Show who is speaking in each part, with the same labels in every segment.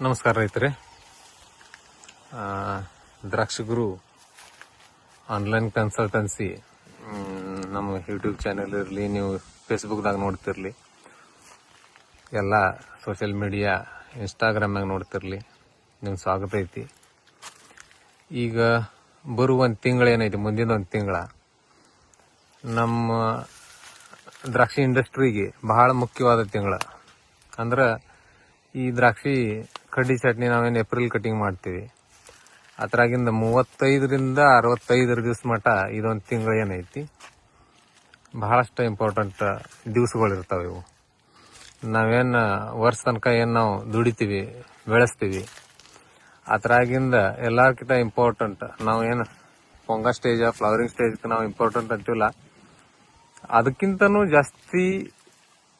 Speaker 1: ನಮಸ್ಕಾರ ರೈತರೇ. ದ್ರಾಕ್ಷಿ ಗುರು ಆನ್ಲೈನ್ ಕನ್ಸಲ್ಟೆನ್ಸಿ ನಮ್ಮ ಯೂಟ್ಯೂಬ್ ಚಾನೆಲ್ ಇರಲಿ, ನೀವು ಫೇಸ್ಬುಕ್ದಾಗ ನೋಡ್ತಿರ್ಲಿ, ಎಲ್ಲ ಸೋಷಿಯಲ್ ಮೀಡಿಯಾ ಇನ್ಸ್ಟಾಗ್ರಾಮ್ನಾಗ ನೋಡ್ತಿರ್ಲಿ, ನಿಮ್ಗೆ ಸ್ವಾಗತ ಐತಿ. ಈಗ ಬರುವ ಒಂದು ತಿಂಗಳೇನೈತಿ, ಮುಂದಿನ ಒಂದು ತಿಂಗಳ ನಮ್ಮ ದ್ರಾಕ್ಷಿ ಇಂಡಸ್ಟ್ರಿಗೆ ಬಹಳ ಮುಖ್ಯವಾದ ತಿಂಗಳ. ಅಂದ್ರೆ ಈ ದ್ರಾಕ್ಷಿ ಕಡ್ಡಿ ಚಟ್ನಿ ನಾವೇನು ಏಪ್ರಿಲ್ ಕಟಿಂಗ್ ಮಾಡ್ತೀವಿ, ಅದ್ರಾಗಿಂದ 35ರಿಂದ 65 ದಿವಸ ಮಟ ಇದೊಂದು ತಿಂಗಳು ಏನೈತಿ ಬಹಳಷ್ಟು ಇಂಪಾರ್ಟೆಂಟ್ ದಿವಸಗಳಿರ್ತಾವೆ. ಇವು ನಾವೇನು ವರ್ಷ ತನಕ ಏನು ನಾವು ದುಡಿತೀವಿ, ಬೆಳೆಸ್ತೀವಿ, ಅದ್ರಾಗಿಂದ ಎಲ್ಲಕ್ಕಿಂತ ಇಂಪಾರ್ಟೆಂಟ್ ನಾವು ಏನು ಪೊಂಗ ಸ್ಟೇಜ್, ಫ್ಲವರಿಂಗ್ ಸ್ಟೇಜ್ ನಾವು ಇಂಪಾರ್ಟೆಂಟ್ ಅಂತೀವಲ್ಲ, ಅದಕ್ಕಿಂತನೂ ಜಾಸ್ತಿ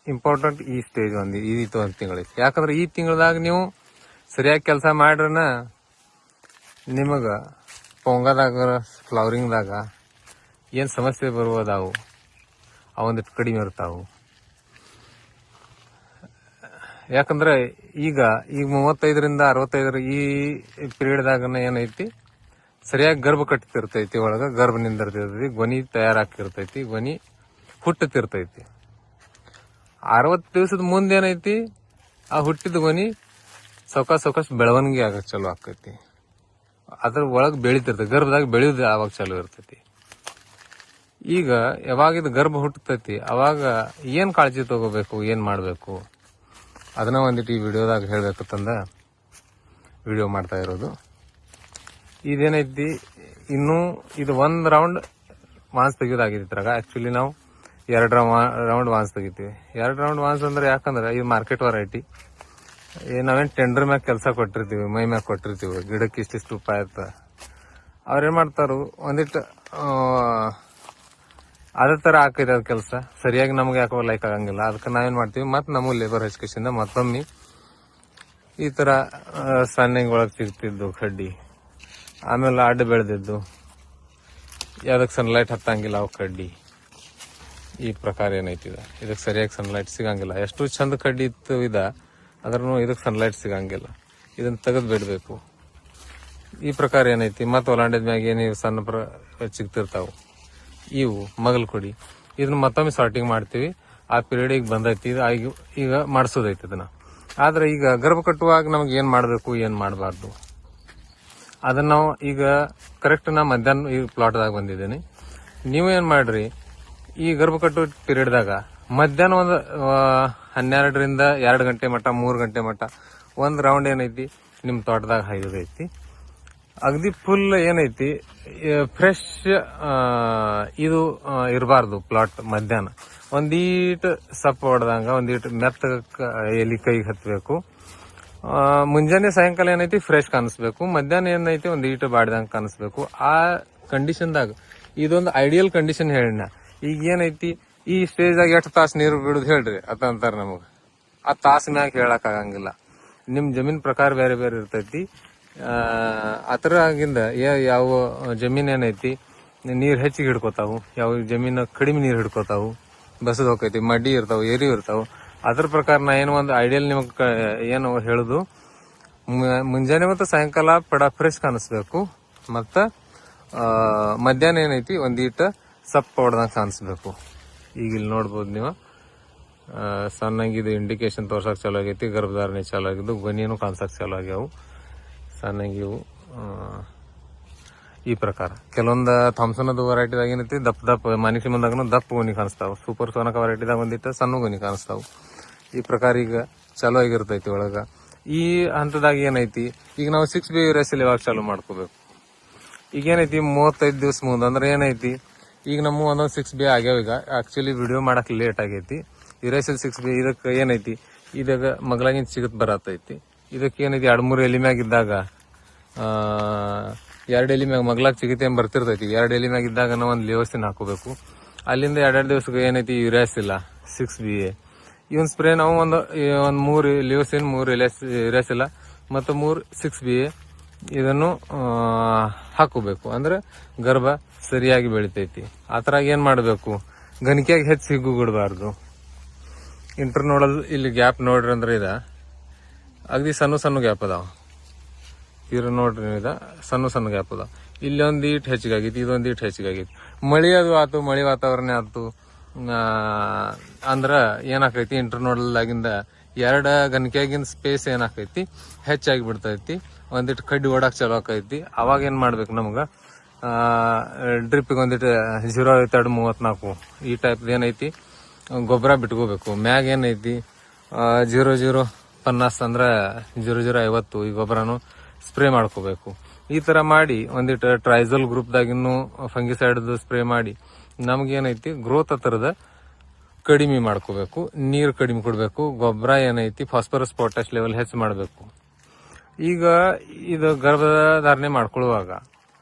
Speaker 1: ಇಂಪಾರ್ಟೆಂಟ್ ಈ ಸ್ಟೇಜ್ ಒಂದು ತಿಂಗಳಿಗೆ. ಯಾಕಂದ್ರೆ ಈ ತಿಂಗಳದಾಗ ನೀವು ಸರಿಯಾಗಿ ಕೆಲಸ ಮಾಡ್ರನ ನಿಮಗೆ ಪೊಂಗದಾಗ, ಫ್ಲವರಿಂಗ್ದಾಗ ಏನು ಸಮಸ್ಯೆ ಬರುವುದಾವು ಅವೊಂದಿಟ್ಟು ಕಡಿಮೆ ಇರ್ತಾವು. ಯಾಕಂದ್ರೆ ಈಗ 35ರಿಂದ 65 ಈ ಪೀರಿಯಡ್ದಾಗ ಏನೈತಿ, ಸರಿಯಾಗಿ ಗರ್ಭ ಕಟ್ತಿರ್ತೈತಿ, ಒಳಗ ಗರ್ಭ ನಿಂದಿರ್ತೈತಿ, ಗೊನಿ ತಯಾರಾಕಿರ್ತೈತಿ, ಗೊನಿ ಹುಟ್ಟತಿರ್ತೈತಿ. 60 ದಿವಸದ ಮುಂದೆ ಏನೈತಿ, ಆ ಹುಟ್ಟಿದ ಗೊನಿ ಸಾವಕಾಶ ಬೆಳವಣಿಗೆ ಆಗಕ್ಕೆ ಚಲೋ ಆಕೈತಿ. ಅದ್ರ ಒಳಗೆ ಬೆಳಿತಿರ್ತೈತಿ, ಗರ್ಭದಾಗ ಬೆಳೆಯೋದು ಆವಾಗ ಚಲೋ ಇರ್ತೈತಿ. ಈಗ ಯಾವಾಗ ಇದು ಗರ್ಭ ಹುಟ್ಟತೈತಿ ಅವಾಗ ಏನ್ ಕಾಳಜಿ ತಗೋಬೇಕು, ಏನ್ ಮಾಡ್ಬೇಕು, ಅದನ್ನ ಒಂದಿಟ್ಟು ಈ ವಿಡಿಯೋದಾಗ ಹೇಳ್ಬೇಕಂದ ವಿಡಿಯೋ ಮಾಡ್ತಾ ಇರೋದು. ಇದೇನೈತಿ, ಇನ್ನೂ ಇದು 1 ರೌಂಡ್ ವಾನ್ಸ್ ತೆಗಿಯೋದಾಗಿದೆ. ಇದ್ರಾಗ ಆಕ್ಚುಲಿ ನಾವು 2 ರೌಂಡ್ ವಾನ್ಸ್ ತೆಗಿತೀವಿ. 2 ರೌಂಡ್ ವಾನ್ಸ್ ಅಂದ್ರೆ ಯಾಕಂದ್ರೆ ಇದು ಮಾರ್ಕೆಟ್ ವೆರೈಟಿ. ನಾವೇನ್ ಟೆಂಡರ್ ಮ್ಯಾಗ ಕೆಲಸ ಕೊಟ್ಟಿರ್ತೀವಿ, ಮೈ ಮ್ಯಾಗ ಕೊಟ್ಟಿರ್ತೀವಿ, ಗಿಡಕ್ಕೆ ಇಷ್ಟಿಷ್ಟು ರೂಪಾಯಿ ಅಂತ. ಅವ್ರೇನ್ ಮಾಡ್ತಾರು, ಒಂದಿಟ್ಟು ಅದೇ ತರ ಹಾಕೈತೆ ಅದ್ ಕೆಲಸ ಸರಿಯಾಗಿ ನಮ್ಗೆ ಯಾಕೋ ಲೈಕ್ ಆಗಂಗಿಲ್ಲ. ಅದಕ್ಕೆ ನಾವೇನ್ ಮಾಡ್ತೀವಿ, ಮತ್ತೆ ನಮ್ಮ ಲೇಬರ್ ಹಚ್ಕೇಶಿಂದ ಮತ್ತೊಮ್ಮೆ ಈ ತರ ಸಣ್ಣ ಒಳಗ್ ಸಿಗ್ತಿದ್ದು ಕಡ್ಡಿ, ಆಮೇಲೆ ಅಡ್ಡ ಬೆಳೆದಿದ್ದು, ಯಾವ್ದಕ್ ಸನ್ಲೈಟ್ ಹತ್ತಂಗಿಲ್ಲ ಅವ್ ಕಡ್ಡಿ, ಈ ಪ್ರಕಾರ ಏನೈತಿದ ಇದಕ್ಕೆ ಸರಿಯಾಗಿ ಸನ್ಲೈಟ್ ಸಿಗಂಗಿಲ್ಲ. ಎಷ್ಟು ಚಂದ ಕಡ್ಡಿ ಇತ್ತು ಅದ್ರೂ ಇದಕ್ಕೆ ಸನ್ಲೈಟ್ ಸಿಗಂಗಿಲ್ಲ. ಇದನ್ನ ತೆಗೆದು ಬಿಡ್ಬೇಕು. ಈ ಪ್ರಕಾರ ಏನೈತಿ, ಮತ್ತೆ ಹೊಲಾಂಡದ ಮ್ಯಾಗ ಏನು ಸಣ್ಣ ಸಿಗ್ತಿರ್ತಾವು, ಇವು ಮಗಲ್ ಕೊಡಿ, ಇದನ್ನ ಮತ್ತೊಮ್ಮೆ ಸಾರ್ಟಿಂಗ್ ಮಾಡ್ತೀವಿ. ಆ ಪೀರಿಯಡ್ ಬಂದೈತಿ, ಈಗ ಮಾಡಿಸೋದೈತಿ ಇದನ್ನ. ಆದ್ರೆ ಈಗ ಗರ್ಭ ಕಟ್ಟುವಾಗ ನಮ್ಗೆ ಏನ್ ಮಾಡ್ಬೇಕು, ಏನ್ ಮಾಡಬಾರ್ದು ಅದನ್ನ ನಾವು ಈಗ ಕರೆಕ್ಟ್ ನಾ ಮಧ್ಯಾಹ್ನ ಈ ಪ್ಲಾಟ್ದಾಗ ಬಂದಿದ್ದೀನಿ. ನೀವು ಏನ್ ಮಾಡ್ರಿ, ಈ ಗರ್ಭ ಕಟ್ಟುವ ಪೀರಿಯಡ್ದಾಗ ಮಧ್ಯಾಹ್ನ ಒಂದು 12ರಿಂದ 2 ಗಂಟೆ ಮಟ, 3 ಗಂಟೆ ಮಟ ಒಂದ್ ರೌಂಡ್ ಏನೈತಿ ನಿಮ್ ತೋಟದಾಗ ಹಾಯ್ದೈತಿ. ಅಗದಿ ಫುಲ್ ಏನೈತಿ ಫ್ರೆಶ್ ಇದು ಇರಬಾರ್ದು ಪ್ಲಾಟ್. ಮಧ್ಯಾಹ್ನ ಒಂದೀಟ್ ಸಪ್ಪು ಹೊಡೆದಂಗ, ಒಂದೀಟ್ ಮೆತ್ತ ಎಲಿ ಕೈಗೆ ಹತ್ಬೇಕು. ಮುಂಜಾನೆ ಸಾಯಂಕಾಲ ಏನೈತಿ ಫ್ರೆಶ್ ಕಾಣಿಸ್ಬೇಕು. ಮಧ್ಯಾಹ್ನ ಏನೈತಿ ಒಂದೀಟ್ ಬಾಡ್ದಂಗ ಕಾಣಿಸ್ಬೇಕು. ಆ ಕಂಡೀಷನ್ದಾಗ ಇದೊಂದು ಐಡಿಯಲ್ ಕಂಡೀಷನ್ ಹೇಳಿನ. ಈಗ ಏನೈತಿ, ಈ ಸ್ಟೇಜ್ದಾಗ ಎಷ್ಟು ತಾಸು ನೀರು ಬಿಡುದು ಹೇಳ್ರಿ ಅದಂತಾರ ನಮಗ. ಆ ತಾಸ ಮ್ಯಾಗ ಹೇಳಕ್ ಆಗಂಗಿಲ್ಲ. ನಿಮ್ ಜಮೀನ್ ಪ್ರಕಾರ ಬೇರೆ ಬೇರೆ ಇರ್ತೈತಿ. ಅದರಾಗಿಂದ ಯಾವ ಜಮೀನ್ ಏನೈತಿ ನೀರ್ ಹೆಚ್ಚಿಗೆ ಹಿಡ್ಕೋತಾವು, ಯಾವ ಜಮೀನ್ ಕಡಿಮೆ ನೀರ್ ಹಿಡ್ಕೋತಾವು, ಬಸದ್ ಹೋಗೈತಿ, ಮಡ್ಡಿ ಇರ್ತಾವ, ಏರಿ ಇರ್ತಾವ. ಅದ್ರ ಪ್ರಕಾರ ನಾ ಏನು ಒಂದು ಐಡಿಯಲ್ ನಿಮಗ್ ಏನು ಹೇಳುದು, ಮುಂಜಾನೆ ಮತ್ತು ಸಾಯಂಕಾಲ ಪಡ ಫ್ರೆಶ್ ಕಾಣಿಸ್ಬೇಕು. ಮತ್ತ ಮಧ್ಯಾಹ್ನ ಏನೈತಿ ಒಂದೀಟ ಸಪ್ಪ ಹೊಡೆದಂಗ ಕಾಣಿಸ್ಬೇಕು. ಈಗ ಇಲ್ಲಿ ನೋಡ್ಬೋದು ನೀವು, ಸಣ್ಣಂಗಿದು ಇಂಡಿಕೇಶನ್ ತೋರ್ಸಕ್ ಚಾಲು ಆಗೈತಿ, ಗರ್ಭಧಾರಣೆ ಚಾಲು ಆಗಿದ್ದು, ಗೊನಿನೂ ಕಾಣಿಸಕ್ ಚಾಲು ಆಗ್ಯಾವು ಸಣ್ಣಂಗಿವು. ಈ ಪ್ರಕಾರ ಕೆಲವೊಂದು ಥಾಮ್ಸನ್ ವೆರೈಟಿದಾಗ ಏನೈತಿ ದಪ್ಪ ಮಾನಿಕ್ ಮುಂದಾಗನು ದಪ್ಪ ಗೊನಿ ಕಾಣಿಸ್ತಾವ. ಸೂಪರ್ ಸೋನಕ ವೆರೈಟಿದಾಗ ಒಂದಿಟ್ಟು ಸಣ್ಣ ಗೊನಿ ಕಾಣಿಸ್ತಾವ. ಈ ಪ್ರಕಾರ ಈಗ ಚಾಲು ಆಗಿರ್ತೈತಿ ಒಳಗ. ಈ ಹಂತದಾಗ ಏನೈತಿ, ಈಗ ನಾವು 6B ಯೂರಿಯಾಸಿಲ್ ಯಾವಾಗ ಚಾಲು ಮಾಡ್ಕೋಬೇಕು, ಈಗ ಏನೈತಿ 35 ದಿವಸ ಮುಂದೆ ಅಂದ್ರೆ ಏನೈತಿ, ಈಗ ನಮ್ಮ ಒಂದೊಂದು 6B ಆಗ್ಯಾವ. ಈಗ ಆಕ್ಚುಲಿ ವಿಡಿಯೋ ಮಾಡಕ್ ಲೇಟ್ ಆಗೈತಿ. ಯೂರಿಯಾಸಿಲ್ 6B ಇದಕ್ಕೆ ಏನೈತಿ, ಇದಾಗ ಮಗ್ಲಾಗಿಂದ ಸಿಗತ್ ಬರತೈತಿ. ಇದಕ್ಕೆ ಏನೈತಿ 2-3 ಎಲಿ ಮ್ಯಾಗ ಇದ್ದಾಗ 2 ಎಲಿ ಮ್ಯಾಗ ಮಗ್ಲಾಗ್ ಸಿಗತ್ತೆ ಏನ್ ಬರ್ತಿರ್ತೈತಿ. 2 ಎಲಿ ಮ್ಯಾಗ ಇದ್ದಾಗ ನಾವು ಒಂದು ಲಿಯೋಸಿನ್ ಹಾಕೋಬೇಕು. ಅಲ್ಲಿಂದ 2 ದಿವಸಕ್ಕೆ ಏನೈತಿ ಯೂರಿಯಾಸಿಲ್ಲ 6B ಇವನ್ ಸ್ಪ್ರೇ ನಾವು ಒಂದು 3 ಲಿಯೋಸಿನ್, 3 ಯೂರಿಯಾಸಿಲ್ಲ ಮತ್ತು 3 6B ಇದನ್ನು ಹಾಕೋಬೇಕು. ಅಂದ್ರೆ ಗರ್ಭ ಸರಿಯಾಗಿ ಬೆಳಿತೈತಿ. ಆತರಾಗ ಏನ್ ಮಾಡ್ಬೇಕು, ಗಣಿಕೆಯಾಗಿ ಹೆಚ್ಚು ಹಿಗ್ಗುಬಿಡಬಾರ್ದು. ಇಂಟರ್ನೋಡಲ್ ಇಲ್ಲಿ ಗ್ಯಾಪ್ ನೋಡ್ರಿ ಅಂದ್ರೆ ಅಗದಿ ಸಣ್ಣ ಗ್ಯಾಪ್ ಅದಾವ. ಇದ್ರ ನೋಡ್ರಿ ಸಣ್ಣ ಗ್ಯಾಪ್ ಅದಾವ. ಇಲ್ಲೊಂದು ಈಟ್ ಹೆಚ್ಚಿಗೆ ಆಗೈತಿ, ಇದೊಂದು ಈಟ್ ಹೆಚ್ಚಿಗೆ ಆಗೈತಿ. ಮಳಿ ಅದು ಆತು, ಮಳಿ ವಾತಾವರಣ ಆತು ಅಂದ್ರ ಏನಾಕೈತಿ, ಇಂಟರ್ನೋಡಲ್ ಆಗಿಂದ 2 ಗಣಿಕೆಯಾಗಿನ ಸ್ಪೇಸ್ ಏನಾಕೈತಿ ಹೆಚ್ಚಾಗಿ ಬಿಡ್ತೈತಿ. ಒಂದಿಟ್ಟು ಕಡ್ಡಿ ಓಡಾಕ್ ಚಲೋ ಆಕೈತಿ. ಅವಾಗ ಏನ್ ಮಾಡ್ಬೇಕು, ನಮ್ಗ ಡ್ರಿಪ್ಗೆ ಒಂದಿಟ್ಟು 0.3234 ಈ ಟೈಪ್ ಏನೈತಿ ಗೊಬ್ಬರ ಬಿಟ್ಕೋಬೇಕು. ಮ್ಯಾಗ ಏನೈತಿ 0050 ಅಂದ್ರ 0050 ಈ ಗೊಬ್ಬರನು ಸ್ಪ್ರೇ ಮಾಡ್ಕೋಬೇಕು. ಈ ತರ ಮಾಡಿ ಒಂದಿಟ್ಟು ಟ್ರೈಸಲ್ ಗ್ರೂಪ್ದಾಗಿನ್ನು ಫಂಗಿಸೈಡ್ ಸ್ಪ್ರೇ ಮಾಡಿ ನಮ್ಗೇನೈತಿ ಗ್ರೋತ್ ಹತ್ರದ ಕಡಿಮೆ ಮಾಡ್ಕೋಬೇಕು. ನೀರು ಕಡಿಮೆ ಕೊಡ್ಬೇಕು. ಗೊಬ್ಬರ ಏನೈತಿ ಫಾಸ್ಫರಸ್ ಪೊಟ್ಯಾಶ್ ಲೆವೆಲ್ ಹೆಚ್ಚು ಮಾಡಬೇಕು. ಈಗ ಇದು ಗರ್ಭಧಾರಣೆ ಮಾಡ್ಕೊಳ್ಳುವಾಗ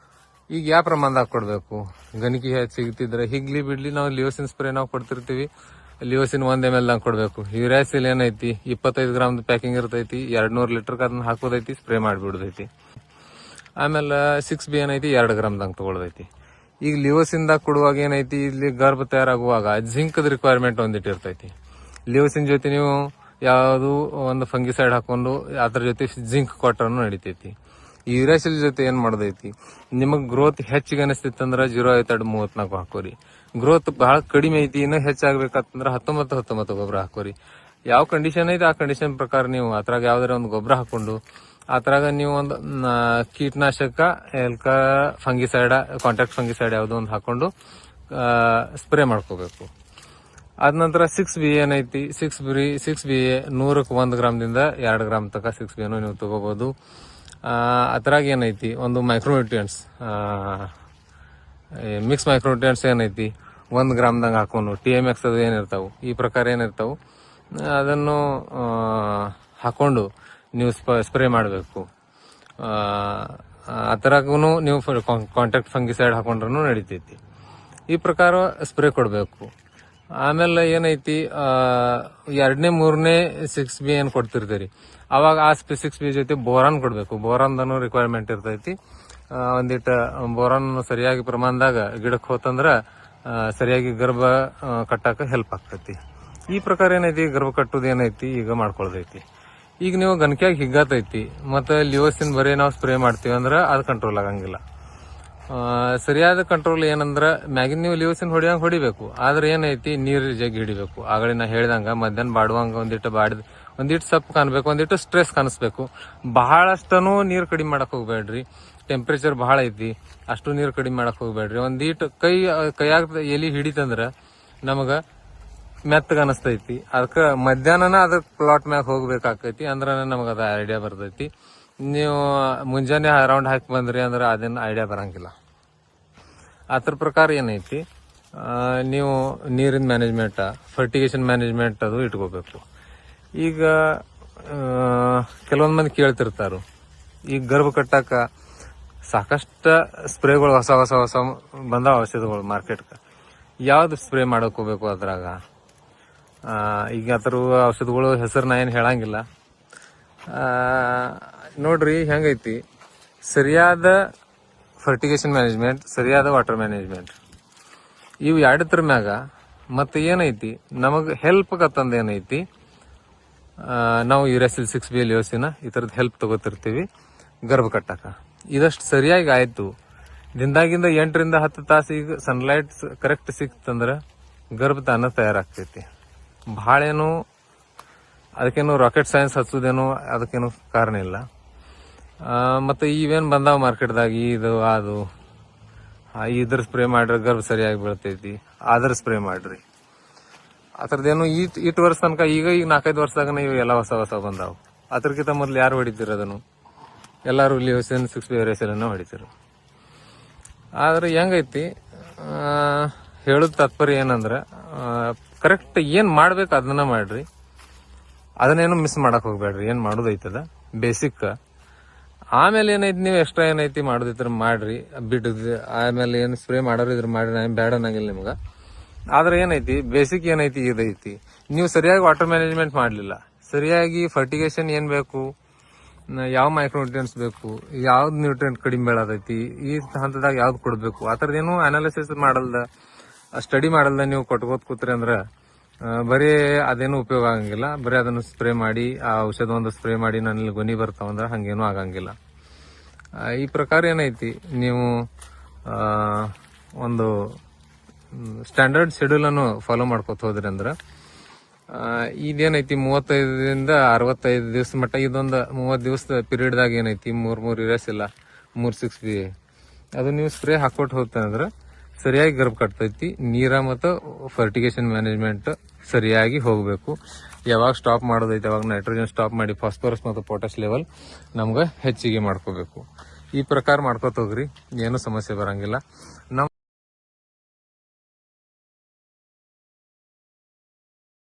Speaker 1: ಈಗ ಯಾವ ಪ್ರಮಾಣದಾಗ ಕೊಡ್ಬೇಕು, ಗಣಿಕೆ ಹೆಚ್ಚು ಸಿಗ್ತಿದ್ರೆ ಹಿಗ್ಲಿ ಬಿಡ್ಲಿ ನಾವು ಲಿಯೋಸಿನ್ ಸ್ಪ್ರೇ ನಾವು ಕೊಡ್ತಿರ್ತೀವಿ. ಲಿಯೋಸಿನ್ 1 ml ದಂಗೆ ಕೊಡ್ಬೇಕು. ಯುರಾಸಿಲ್ ಏನೈತಿ 25 ಗ್ರಾಮ್ ಪ್ಯಾಕಿಂಗ್ ಇರ್ತೈತಿ, 200 ಲೀಟರ್ಗೆ ಅದನ್ನ ಹಾಕೋದೈತಿ, ಸ್ಪ್ರೇ ಮಾಡಿಬಿಡೋದೈತಿ. ಆಮೇಲೆ 6B ಏನೈತಿ 2 ಗ್ರಾಮ್ದಂಗೆ ತಗೊಳ್ದೈತಿ. ಈಗ ಲಿಯೋಸಿನ್ದಾಗ ಕೊಡುವಾಗ ಏನೈತಿ, ಇಲ್ಲಿ ಗರ್ಭ ತಯಾರಾಗುವಾಗ ಜಿಂಕ್ದ ರಿಕ್ವೈರ್ಮೆಂಟ್ ಒಂದಿಟ್ಟು ಇರ್ತೈತಿ. ಲಿಯೋಸಿನ್ ಜೊತೆ ನೀವು ಯಾವುದು ಒಂದು ಫಂಗಿಸೈಡ್ ಹಾಕೊಂಡು ಅದ್ರ ಜೊತೆ ಜಿಂಕ್ ಕೊಟ್ಟರು ನಡಿತೈತಿ. ಈ ಯುರಾಸಿಲ್ ಜೊತೆ ಏನ್ ಮಾಡೋದೈತಿ, ನಿಮಗ್ ಗ್ರೋತ್ ಹೆಚ್ಚಿಗೆ ಅನಿಸ್ತಿತ್ತಂದ್ರ 0.34 ಹಾಕೋರಿ. ಗ್ರೋತ್ ಬಹಳ ಕಡಿಮೆ ಐತಿ, ಇನ್ನೂ ಹೆಚ್ಚಾಗ್ಬೇಕಂದ್ರ 19 ಗೊಬ್ಬರ ಹಾಕೋರಿ. ಯಾವ ಕಂಡೀಷನ್ ಐತಿ ಆ ಕಂಡೀಷನ್ ಪ್ರಕಾರ ನೀವು ಅದ್ರಾಗ ಯಾವ್ದಾರ ಒಂದು ಗೊಬ್ಬರ ಹಾಕೊಂಡು ಅದ್ರಾಗ ನೀವು ಒಂದು ಕೀಟನಾಶಕ ಎಲ್ಕ ಫಂಗಿಸೈಡ್ ಕಾಂಟ್ಯಾಕ್ಟ್ ಫಂಗಿಸೈಡ್ ಯಾವ್ದೋ ಒಂದು ಹಾಕೊಂಡು ಸ್ಪ್ರೇ ಮಾಡ್ಕೋಬೇಕು. ಅದ ನಂತರ 6B ಏನೈತಿ 6B 100ಕ್ಕೆ 1 ಗ್ರಾಮ್ದಿಂದ 2 ಗ್ರಾಮ್ ತನಕ 6B ನೀವು ತಗೋಬಹುದು. ಅದ್ರಾಗ ಏನೈತಿ ಒಂದು ಮೈಕ್ರೋನ್ಯೂಟ್ರಿಯೆಂಟ್ಸ್ ಮಿಕ್ಸ್ ಮೈಕ್ರೋನ್ಯೂಟ್ರಿಯೆಂಟ್ಸ್ ಏನೈತಿ 1 ಗ್ರಾಮ್ದಂಗ ಹಾಕೊಂಡು TMX ಅದು ಏನಿರ್ತಾವು ಈ ಪ್ರಕಾರ ಏನಿರ್ತಾವು ಅದನ್ನು ಹಾಕೊಂಡು ನೀವು ಸ್ಪ್ರೇ ಮಾಡಬೇಕು. ಅದ್ರಾಗೂ ನೀವು ಕಾಂಟ್ಯಾಕ್ಟ್ ಫಂಗಿಸೈಡ್ ಹಾಕೊಂಡ್ರೂ ನಡಿತೈತಿ. ಈ ಪ್ರಕಾರ ಸ್ಪ್ರೇ ಕೊಡಬೇಕು. ಆಮೇಲೆ ಏನೈತಿ 2ನೇ 3ನೇ 6B ಏನ್ ಕೊಡ್ತಿರ್ತೀರಿ ಅವಾಗ ಆ 6B ಜೊತೆ ಬೋರಾನ್ ಕೊಡ್ಬೇಕು. ಬೋರಾನ್ದನು ರಿಕ್ವೈರ್ಮೆಂಟ್ ಇರ್ತೈತಿ. ಒಂದಿಟ್ಟು ಬೋರಾನ್ ಸರಿಯಾಗಿ ಪ್ರಮಾಣದಾಗ ಗಿಡಕ್ಕೆ ಹೋತಂದ್ರ ಸರಿಯಾಗಿ ಗರ್ಭ ಕಟ್ಟಾಕ ಹೆಲ್ಪ್ ಆಗ್ತೈತಿ. ಈ ಪ್ರಕಾರ ಏನೈತಿ ಗರ್ಭ ಕಟ್ಟುದು ಏನೈತಿ ಈಗ ಮಾಡ್ಕೊಳ್ದೈತಿ. ಈಗ ನೀವು ಗಣಕ್ಯಾಗ ಹಿಗ್ಗಾತೈತಿ ಮತ್ತೆ ಲಿಯೋಸಿನ್ ಬರೀ ನಾವು ಸ್ಪ್ರೇ ಮಾಡ್ತೀವಿ ಅಂದ್ರ ಅದು ಕಂಟ್ರೋಲ್ ಆಗಂಗಿಲ್ಲ. ಸರಿಯಾದ ಕಂಟ್ರೋಲ್ ಏನಂದ್ರ ಮ್ಯಾಗಿನ್ ನೀವು ಲಿಯೋಸಿನ್ ಹೊಡಿಬೇಕು. ಆದ್ರೆ ಏನೈತಿ ನೀರ್ ಜಗ್ಗಿ ಹಿಡಿಬೇಕು. ಆಗಲೇ ನಾ ಹೇಳ್ದಂಗ ಮಧ್ಯಾಹ್ನ ಬಾಡುವಂಗ ಒಂದಿಟ್ಟು ಸಪ್ ಕಾಣ್ಬೇಕು, ಒಂದಿಟ್ಟು ಸ್ಟ್ರೆಸ್ ಕಾಣಿಸ್ಬೇಕು. ಬಹಳಷ್ಟನು ನೀರ್ ಕಡಿಮೆ ಮಾಡಕ್ ಹೋಗ್ಬೇಡ್ರಿ. ಟೆಂಪರೇಚರ್ ಬಹಳ ಐತಿ, ಅಷ್ಟು ನೀರ್ ಕಡಿಮೆ ಮಾಡಕ್ ಹೋಗ್ಬೇಡ್ರಿ. ಒಂದಿಟ್ಟು ಕೈಯಾಗ ಎಲಿ ಹಿಡಿತಂದ್ರ ನಮಗ ಮೆತ್ತಗ ಅನಸ್ತೈತಿ. ಅದಕ್ಕ ಮಧ್ಯಾಹ್ನನ ಅದ್ರ ಪ್ಲಾಟ್ ಮ್ಯಾಗ ಹೋಗ್ಬೇಕಾಕೈತಿ. ಅಂದ್ರ ನಮಗ ಅದ ಐಡಿಯಾ ಬರ್ತೈತಿ. ನೀವು ಮುಂಜಾನೆ ರೌಂಡ್ ಹಾಕಿ ಬಂದ್ರಿ ಅಂದ್ರ ಅದೇನ್ ಐಡಿಯಾ ಬರಂಗಿಲ್ಲ. ಅದ್ರ ಪ್ರಕಾರ ಏನೈತಿ ನೀವು ನೀರಿನ ಮ್ಯಾನೇಜ್ಮೆಂಟ್ ಫರ್ಟಿಗೇಷನ್ ಮ್ಯಾನೇಜ್ಮೆಂಟ್ ಅದು ಇಟ್ಕೋಬೇಕು. ಈಗ ಕೆಲವೊಂದ್ ಮಂದಿ ಕೇಳ್ತಿರ್ತಾರು ಈಗ ಗರ್ಭ ಕಟ್ಟಾಕ ಸಾಕಷ್ಟ ಸ್ಪ್ರೇಗಳು ಹೊಸ ಬಂದಾವ ಔಷಧಗಳು ಮಾರ್ಕೆಟ್ಗೆ. ಯಾವ್ದು ಸ್ಪ್ರೇ ಮಾಡಕ್ ಹೋಗ್ಬೇಕು ಅದ್ರಾಗ? ಈಗ ಅದ್ರ ಔಷಧಗಳು ಹೆಸರು ನಾ ಏನ್ ಹೇಳಂಗಿಲ್ಲ. ನೋಡ್ರಿ ಹೆಂಗೈತಿ, ಸರಿಯಾದ ಫರ್ಟಿಗೇಷನ್ ಮ್ಯಾನೇಜ್ಮೆಂಟ್, ಸರಿಯಾದ ವಾಟರ್ ಮ್ಯಾನೇಜ್ಮೆಂಟ್ ಇವು ಎರಡತ್ರ ಮ್ಯಾಗ ಮತ್ತೆ ಏನೈತಿ ನಮಗ್ ಹೆಲ್ಪ್ ಕತ್ತಂದ ಏನೈತಿ ನಾವು ಯುರಾಸಿಲ್ 6B ಲಿಯೋಸಿನ ಈ ತರದ್ ಹೆಲ್ಪ್ ತಗೋತಿರ್ತೀವಿ ಗರ್ಭ ಕಟ್ಟಾಕ. ಇದಷ್ಟು ಸರಿಯಾಗಿ ಆಯ್ತು. ದಿನದಾಗಿಂದ 8 ರಿಂದ 10 ತಾಸು ಈಗ ಸನ್ಲೈಟ್ ಕರೆಕ್ಟ್ ಸಿಕ್ತಂದ್ರ ಗರ್ಭ ತಾನ ತಯಾರಾಗ್ತೈತಿ. ಬಹಳೇನು ಅದಕ್ಕೇನು ರಾಕೆಟ್ ಸೈನ್ಸ್ ಹಚ್ಚೋದೇನು ಅದಕ್ಕೇನು ಕಾರಣ ಇಲ್ಲ. ಮತ್ತೆ ಇವೇನ್ ಬಂದಾವ ಮಾರ್ಕೆಟ್ದಾಗ ಇದು ಅದು ಇದ್ರ ಸ್ಪ್ರೇ ಮಾಡ್ರಿ ಗರ್ಭ ಸರಿಯಾಗಿ ಬೀಳ್ತೈತಿ, ಅದ್ರ ಸ್ಪ್ರೇ ಮಾಡ್ರಿ. ಅದ್ರದ್ದೇನು ಇಟ್ ವರ್ಷ ತನಕ ಈಗ 4-5 ವರ್ಷದಾಗ ಇವು ಎಲ್ಲ ಹೊಸ ಬಂದಾವ. ಅದ್ರಕ್ಕಿಂತ ಮೊದ್ಲು ಯಾರು ಹೊಡಿತೀರ ಅದನ್ನು? ಎಲ್ಲಾರು ಲಿಯೋಸಿನ್ 6B ಯುರಾಸಿಲ್ ಹೊಡಿತೀರ. ಆದ್ರೆ ಹೆಂಗೈತಿ ಹೇಳುದ್ ತಾತ್ಪರ್ಯ ಏನಂದ್ರ ಕರೆಕ್ಟ್ ಏನ್ ಮಾಡ್ಬೇಕು ಅದನ್ನ ಮಾಡ್ರಿ. ಅದನ್ನೇನು ಮಿಸ್ ಮಾಡಕ್ ಹೋಗ್ಬೇಡ್ರಿ. ಏನ್ ಮಾಡೋದೈತದ ಬೇಸಿಕ್. ಆಮೇಲೆ ಏನೈತಿ ನೀವು ಎಕ್ಸ್ಟ್ರಾ ಏನೈತಿ ಮಾಡೋದಿದ್ರ ಮಾಡ್ರಿ, ಬಿಡುದು ಆಮೇಲೆ ಏನ್ ಸ್ಪ್ರೇ ಮಾಡೋರಿದ್ರ ಮಾಡ್ರಿ. ನಾ ಬ್ಯಾಡ ಅನ್ನಂಗಿಲ್ಲ ನಿಮ್ಗ. ಆದ್ರೆ ಏನೈತಿ ಬೇಸಿಕ್ ಏನೈತಿ ಇದೈತಿ. ನೀವು ಸರಿಯಾಗಿ ವಾಟರ್ ಮ್ಯಾನೇಜ್ಮೆಂಟ್ ಮಾಡ್ಲಿಲ್ಲ, ಸರಿಯಾಗಿ ಫರ್ಟಿಗೇಷನ್ ಏನ್ ಬೇಕು, ಯಾವ ಮೈಕ್ರೋನ್ಯೂಟ್ರಿಯೆಂಟ್ಸ್ ಬೇಕು, ಯಾವ್ದು ನ್ಯೂಟ್ರಿಯೆಂಟ್ ಕಡಿಮೆ ಬೆಳದೈತಿ, ಈ ಹಂತದಾಗ ಯಾವ್ದು ಕೊಡ್ಬೇಕು, ಆ ಥರದ್ದೇನು ಅನಾಲಿಸಿಸ್ ಮಾಡಲ್ದ ಸ್ಟಡಿ ಮಾಡಲ್ದ ನೀವು ಕೊಟ್ಕೋತ್ ಕೂತ್ರಿ ಅಂದ್ರ ಬರೀ ಅದೇನು ಉಪಯೋಗ ಆಗಂಗಿಲ್ಲ. ಬರೀ ಅದನ್ನು ಸ್ಪ್ರೇ ಮಾಡಿ ಆ ಔಷಧ ಒಂದು ಸ್ಪ್ರೇ ಮಾಡಿ ನನ್ನಲ್ಲಿ ಗೊನಿ ಬರ್ತಾವಂದ್ರೆ ಹಂಗೇನು ಆಗಂಗಿಲ್ಲ. ಈ ಪ್ರಕಾರ ಏನೈತಿ, ನೀವು ಒಂದು ಸ್ಟ್ಯಾಂಡರ್ಡ್ ಶೆಡ್ಯೂಲ್ ಅನ್ನು ಫಾಲೋ ಮಾಡ್ಕೊತ ಹೋದ್ರಿ ಅಂದ್ರೆ ಇದೇನೈತಿ 35ರಿಂದ 65 ದಿವಸ ಮಟ್ಟ ಇದೊಂದು 30 ದಿವಸದ ಪೀರಿಯಡ್ದಾಗ ಏನೈತಿ 3 ಇರಸ್ ಇಲ್ಲ 3 ಅದು ನೀವು ಸ್ಪ್ರೇ ಹಾಕೊಟ್ಟು ಹೋಗ್ತಂದ್ರೆ ಸರಿಯಾಗಿ ಗರ್ಭ ಕಟ್ತೈತಿ. ನೀರ ಮತ್ತು ಫರ್ಟಿಗೇಷನ್ ಮ್ಯಾನೇಜ್ಮೆಂಟ್ ಸರಿಯಾಗಿ ಹೋಗಬೇಕು. ಯಾವಾಗ ಸ್ಟಾಪ್ ಮಾಡೋದೈತಿ ಅವಾಗ ನೈಟ್ರೋಜನ್ ಸ್ಟಾಪ್ ಮಾಡಿ ಫಾಸ್ಫರಸ್ ಮತ್ತು ಪೊಟ್ಯಾಶ್ ಲೆವೆಲ್ ನಮ್ಗೆ ಹೆಚ್ಚಿಗೆ ಮಾಡ್ಕೋಬೇಕು. ಈ ಪ್ರಕಾರ ಮಾಡ್ಕೋತ ಹೋಗ್ರಿ, ಏನು ಸಮಸ್ಯೆ ಬರಂಗಿಲ್ಲ.